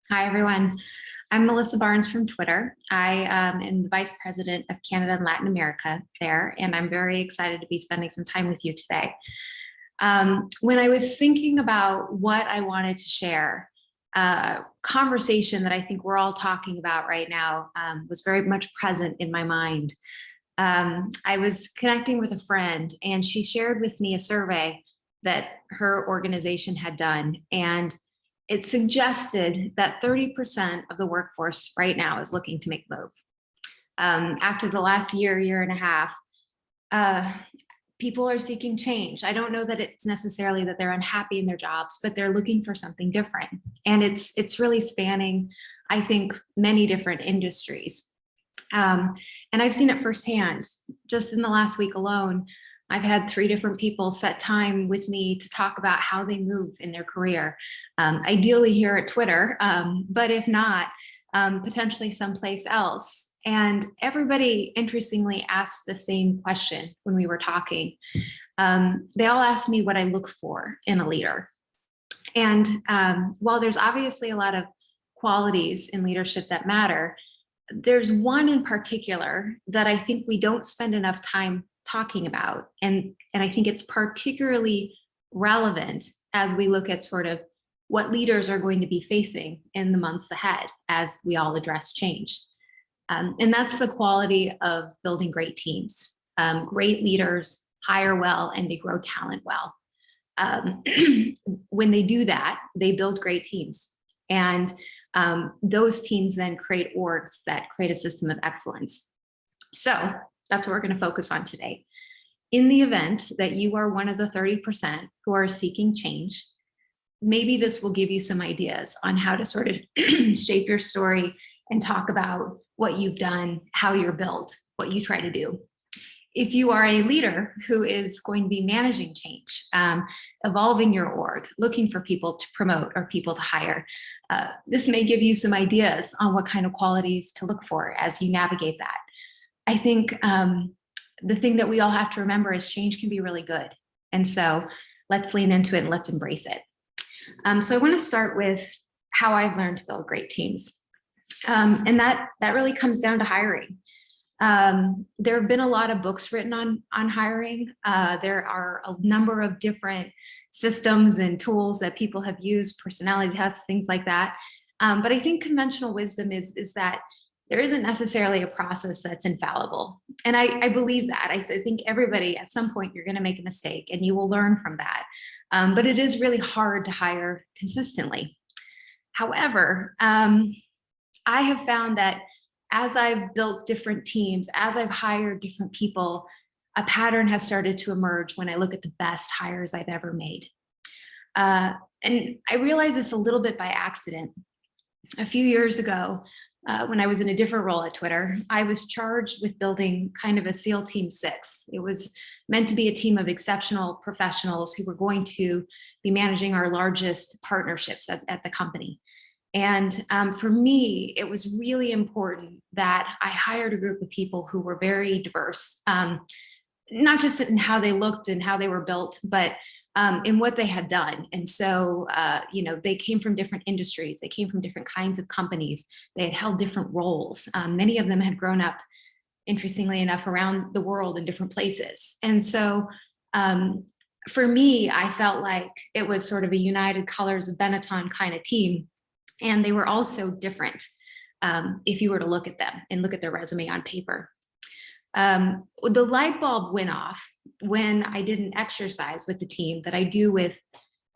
Hi, everyone. I'm Melissa Barnes from Twitter. I am the Vice President of Canada and Latin America there, and I'm very excited to be spending some time with you today. When I was thinking about what I wanted to share, conversation that I think we're all talking about right now was very much present in my mind. I was connecting with a friend, and she shared with me a survey that her organization had done, and it suggested that 30% of the workforce right now is looking to make a move. After the last year and a half, people are seeking change. I don't know that it's necessarily that they're unhappy in their jobs, but they're looking for something different. And it's really spanning, I think, many different industries. And I've seen it firsthand. Just in the last week alone, I've had 3 different people set time with me to talk about how they move in their career, ideally here at Twitter, but if not, potentially someplace else. And everybody interestingly asked the same question when we were talking. They all asked me what I look for in a leader. And while there's obviously a lot of qualities in leadership that matter, there's one in particular that I think we don't spend enough time talking about. And I think it's particularly relevant as we look at sort of what leaders are going to be facing in the months ahead as we all address change. And that's the quality of building great teams. Great leaders hire well and they grow talent well. When they do that, they build great teams. And those teams then create orgs that create a system of excellence. So that's what we're going to focus on today. In the event that you are one of the 30% who are seeking change, maybe this will give you some ideas on how to sort of shape your story and talk about what you've done, how you're built, what you try to do. If you are a leader who is going to be managing change, evolving your org, looking for people to promote or people to hire, this may give you some ideas on what kind of qualities to look for as you navigate that. I think the thing that we all have to remember is change can be really good. And so let's lean into it and let's embrace it. So I want to start with how I've learned to build great teams. And that really comes down to hiring. There have been a lot of books written on hiring. There are a number of different systems and tools that people have used, personality tests, things like that. But I think conventional wisdom is that there isn't necessarily a process that's infallible. And I believe that. I think everybody at some point you're going to make a mistake and you will learn from that. But it is really hard to hire consistently. However, I have found that as I've built different teams, as I've hired different people, a pattern has started to emerge when I look at the best hires I've ever made. And I realize it's a little bit by accident. A few years ago, when I was in a different role at Twitter, I was charged with building kind of a SEAL Team 6. It was meant to be a team of exceptional professionals who were going to be managing our largest partnerships at the company. And for me, it was really important that I hired a group of people who were very diverse, not just in how they looked and how they were built, but in what they had done. And so, they came from different industries. They came from different kinds of companies. They had held different roles. Many of them had grown up, interestingly enough, around the world in different places. And so for me, I felt like it was sort of a United Colors of Benetton kind of team. And they were also different if you were to look at them and look at their resume on paper. The light bulb went off when I did an exercise with the team that I do with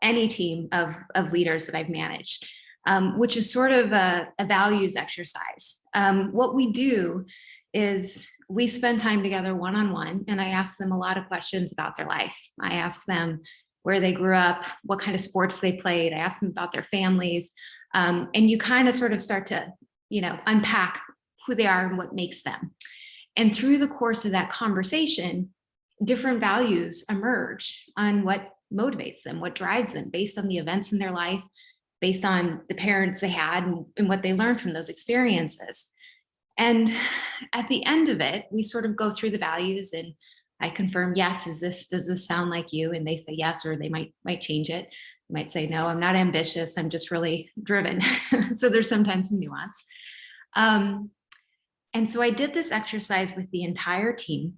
any team of leaders that I've managed, which is sort of a values exercise. What we do is we spend time together one-on-one, and I ask them a lot of questions about their life. I ask them where they grew up, what kind of sports they played. I ask them about their families. And you kind of sort of start to, unpack who they are and what makes them. And through the course of that conversation, different values emerge on what motivates them, what drives them based on the events in their life, based on the parents they had and what they learned from those experiences. And at the end of it, we sort of go through the values and I confirm, yes, does this sound like you? And they say yes, or they might change it. You might say, no, I'm not ambitious. I'm just really driven. So there's sometimes some nuance. And so I did this exercise with the entire team.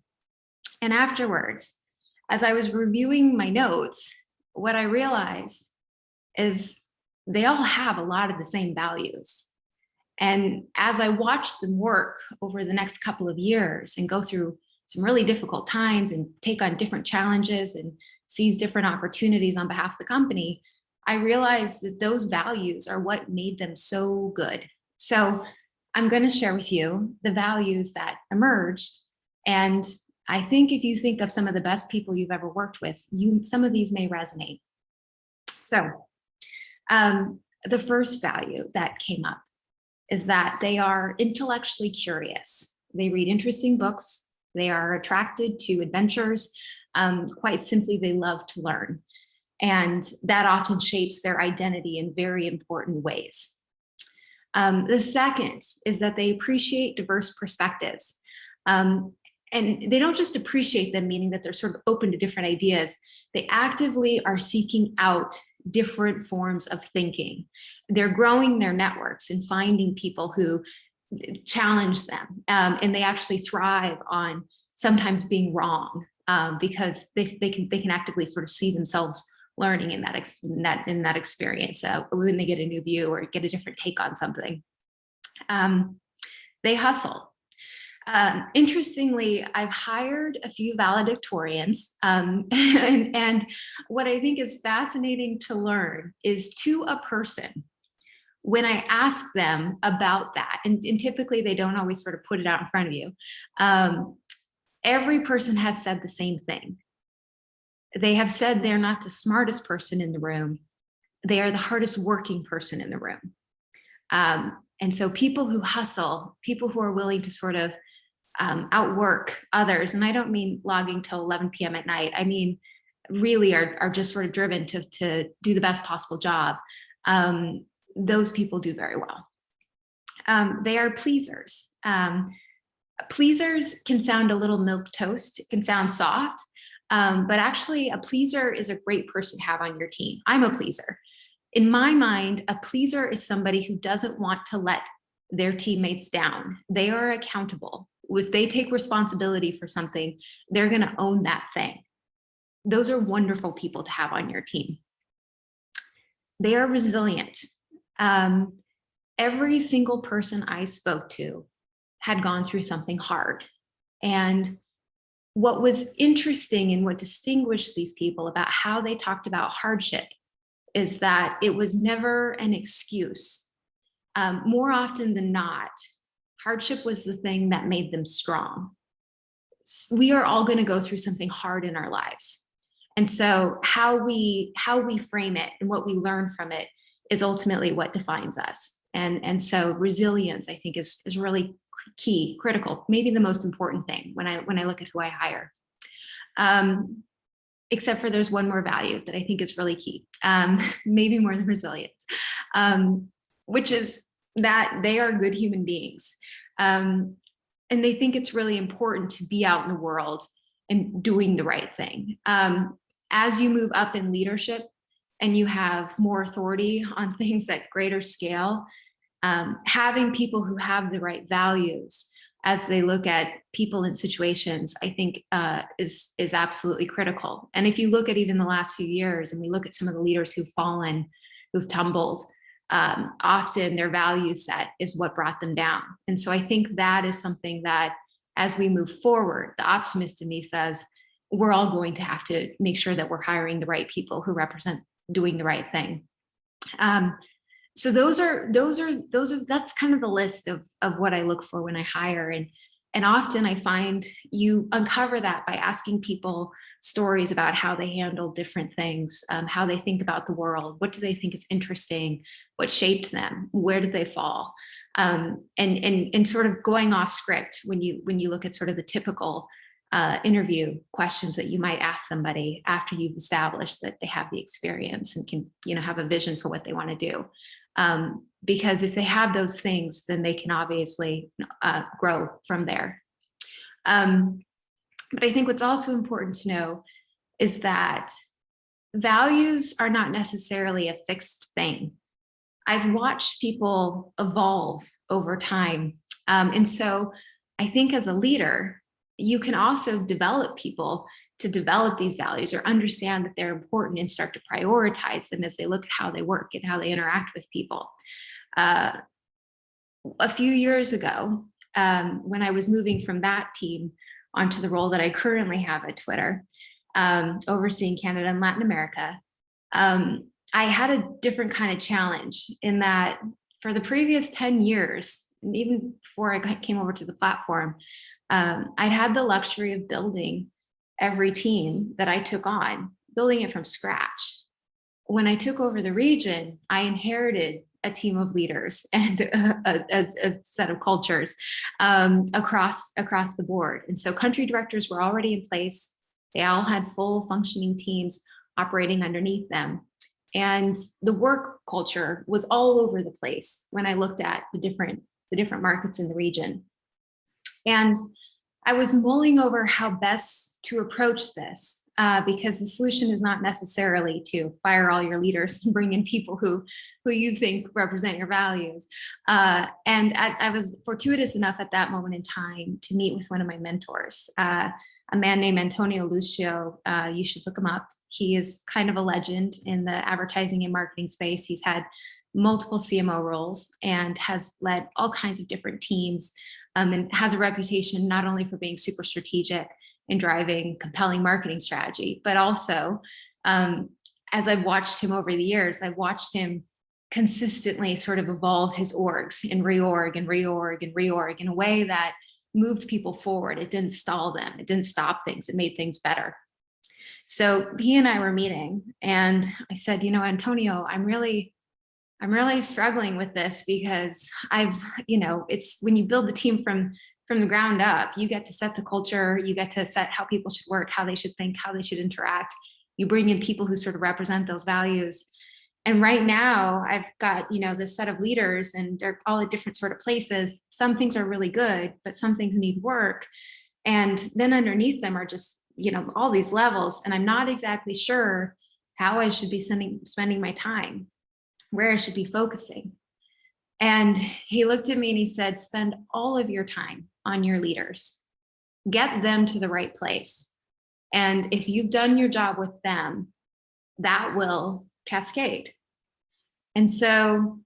And afterwards, as I was reviewing my notes, what I realized is they all have a lot of the same values. And as I watched them work over the next couple of years and go through some really difficult times and take on different challenges and seize different opportunities on behalf of the company, I realized that those values are what made them so good. So I'm going to share with you the values that emerged. And I think if you think of some of the best people you've ever worked with, some of these may resonate. So the first value that came up is that they are intellectually curious. They read interesting books. They are attracted to adventures. Quite simply, they love to learn. And that often shapes their identity in very important ways. The second is that they appreciate diverse perspectives. And they don't just appreciate them, meaning that they're sort of open to different ideas. They actively are seeking out different forms of thinking. They're growing their networks and finding people who challenge them. And they actually thrive on sometimes being wrong because they can actively sort of see themselves learning in that experience when they get a new view or get a different take on something. They hustle. Interestingly, I've hired a few valedictorians, and what I think is fascinating to learn is to a person, when I ask them about that, and typically they don't always sort of put it out in front of you, every person has said the same thing. They have said they're not the smartest person in the room. They are the hardest working person in the room. And so people who hustle, people who are willing to sort of outwork others, and I don't mean logging till 11 p.m. at night. I mean, really are just sort of driven to do the best possible job. Those people do very well. They are pleasers. Pleasers can sound a little milquetoast. It can sound soft, but actually a pleaser is a great person to have on your team. I'm a pleaser. In my mind, a pleaser is somebody who doesn't want to let their teammates down. They are accountable. If they take responsibility for something, they're going to own that thing. Those are wonderful people to have on your team. They are resilient. Every single person I spoke to had gone through something hard. And what was interesting and what distinguished these people about how they talked about hardship is that it was never an excuse. More often than not, hardship was the thing that made them strong. We are all going to go through something hard in our lives. And so how we frame it and what we learn from it is ultimately what defines us. And so resilience, I think, is really key, critical, maybe the most important thing when I look at who I hire. Except for there's one more value that I think is really key, maybe more than resilience, which is that they are good human beings. And they think it's really important to be out in the world and doing the right thing. As you move up in leadership and you have more authority on things at greater scale, having people who have the right values as they look at people in situations, I think is absolutely critical. And if you look at even the last few years and we look at some of the leaders who've fallen, who've tumbled, often their value set is what brought them down. And so I think that is something that as we move forward, the optimist in me says, we're all going to have to make sure that we're hiring the right people who represent doing the right thing. So that's kind of the list of what I look for when I hire. And often I find you uncover that by asking people stories about how they handle different things, how they think about the world, what do they think is interesting, what shaped them, where did they fall, and sort of going off script when you look at sort of the typical interview questions that you might ask somebody after you've established that they have the experience and can have a vision for what they want to do. Because if they have those things, then they can obviously grow from there. But I think what's also important to know is that values are not necessarily a fixed thing. I've watched people evolve over time. And so I think as a leader, you can also develop people to develop these values or understand that they're important and start to prioritize them as they look at how they work and how they interact with people. A few years ago, when I was moving from that team onto the role that I currently have at Twitter, overseeing Canada and Latin America, I had a different kind of challenge in that for the previous 10 years, and even before I came over to the platform, I'd had the luxury of building every team that I took on, building it from scratch. When I took over the region, I inherited a team of leaders and a set of cultures across the board. And so country directors were already in place. They all had full functioning teams operating underneath them. And the work culture was all over the place when I looked at the different markets in the region. And I was mulling over how best to approach this because the solution is not necessarily to fire all your leaders and bring in people who you think represent your values. And I was fortuitous enough at that moment in time to meet with one of my mentors, a man named Antonio Lucio. You should look him up. He is kind of a legend in the advertising and marketing space. He's had multiple CMO roles and has led all kinds of different teams and has a reputation not only for being super strategic and driving compelling marketing strategy, but also, as I've watched him over the years, I've watched him consistently sort of evolve his orgs and reorg in a way that moved people forward. It didn't stall them. It didn't stop things. It made things better. So he and I were meeting and I said, Antonio, I'm really struggling with this because it's when you build the team from the ground up, you get to set the culture, you get to set how people should work, how they should think, how they should interact. You bring in people who sort of represent those values. And right now I've got, this set of leaders and they're all at different sort of places. Some things are really good, but some things need work. And then underneath them are just, all these levels. And I'm not exactly sure how I should be spending my time, where I should be focusing. And he looked at me and he said, spend all of your time on your leaders, get them to the right place. And if you've done your job with them, that will cascade. And so,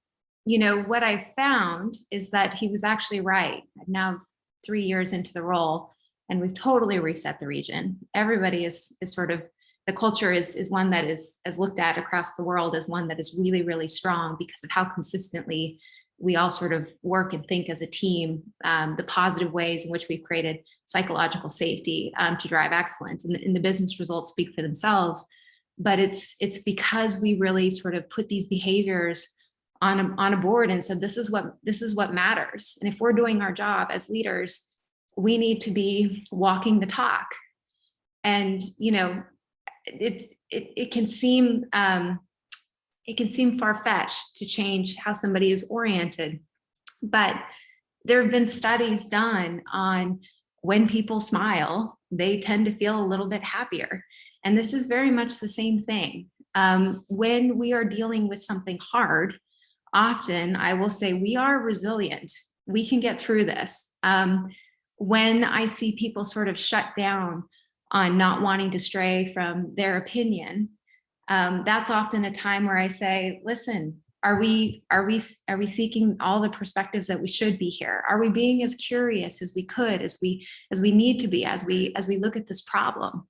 what I found is that he was actually right. I'm now 3 years into the role and we've totally reset the region. Everybody is sort of, the culture is one that is looked at across the world as one that is really, really strong because of how consistently we all sort of work and think as a team, the positive ways in which we've created psychological safety to drive excellence. And the business results speak for themselves, but it's because we really sort of put these behaviors on a board and said, this is what matters. And if we're doing our job as leaders, we need to be walking the talk. And, it can seem far-fetched to change how somebody is oriented, but there have been studies done on when people smile, they tend to feel a little bit happier. And this is very much the same thing. When we are dealing with something hard, often I will say we are resilient. We can get through this. When I see people sort of shut down on not wanting to stray from their opinion, that's often a time where I say, listen, are we seeking all the perspectives that we should be here? Are we being as curious as we could, as we need to be, as we look at this problem?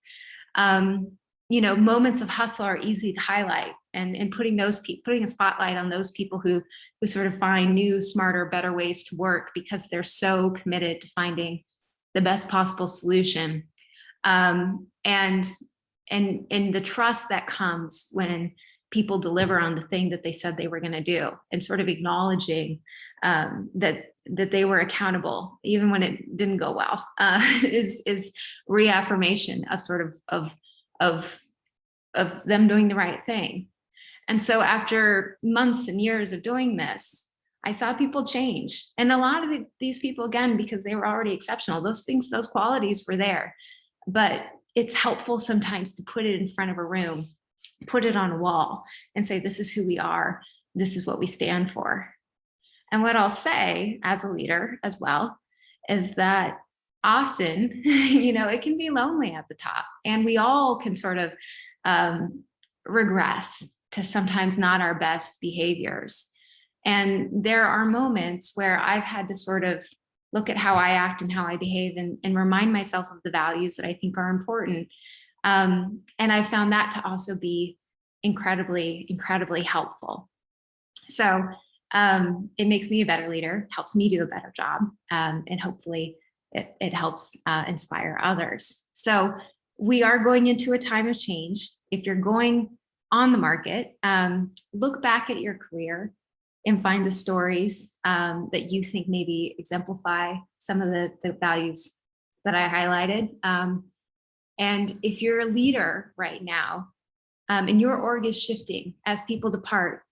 Moments of hustle are easy to highlight, and putting a spotlight on those people who sort of find new, smarter, better ways to work because they're so committed to finding the best possible solution. And the trust that comes when people deliver on the thing that they said they were going to do, and sort of acknowledging that they were accountable even when it didn't go well, is reaffirmation of sort of them doing the right thing. And so after months and years of doing this, I saw people change. And a lot of these people, again, because they were already exceptional, those qualities were there. But it's helpful sometimes to put it in front of a room put it on a wall and say, this is who we are. This is what we stand for. And what I'll say as a leader as well is that often, it can be lonely at the top, and we all can sort of regress to sometimes not our best behaviors. And there are moments where I've had to sort of look at how I act and how I behave, and remind myself of the values that I think are important. And I found that to also be incredibly, incredibly helpful. So it makes me a better leader, helps me do a better job, and hopefully it helps inspire others. So we are going into a time of change. If you're going on the market, look back at your career and find the stories that you think maybe exemplify some of the values that I highlighted. And if you're a leader right now, and your org is shifting as people depart,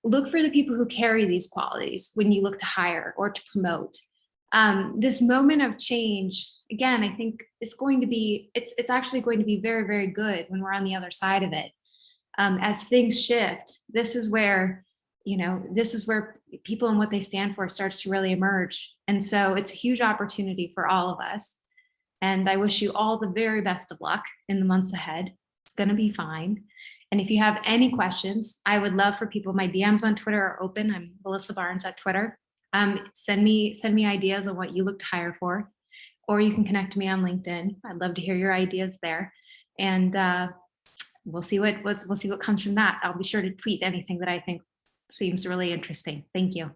look for the people who carry these qualities when you look to hire or to promote. This moment of change, again, I think it's actually going to be very, very good when we're on the other side of it. As things shift, this is where people and what they stand for starts to really emerge. And so it's a huge opportunity for all of us. And I wish you all the very best of luck in the months ahead. It's going to be fine. And if you have any questions, I would love for people, my DMs on Twitter are open. I'm Melissa Barnes at Twitter. Send me ideas on what you look to hire for, or you can connect to me on LinkedIn. I'd love to hear your ideas there. And we'll see what comes from that. I'll be sure to tweet anything that I think seems really interesting. Thank you.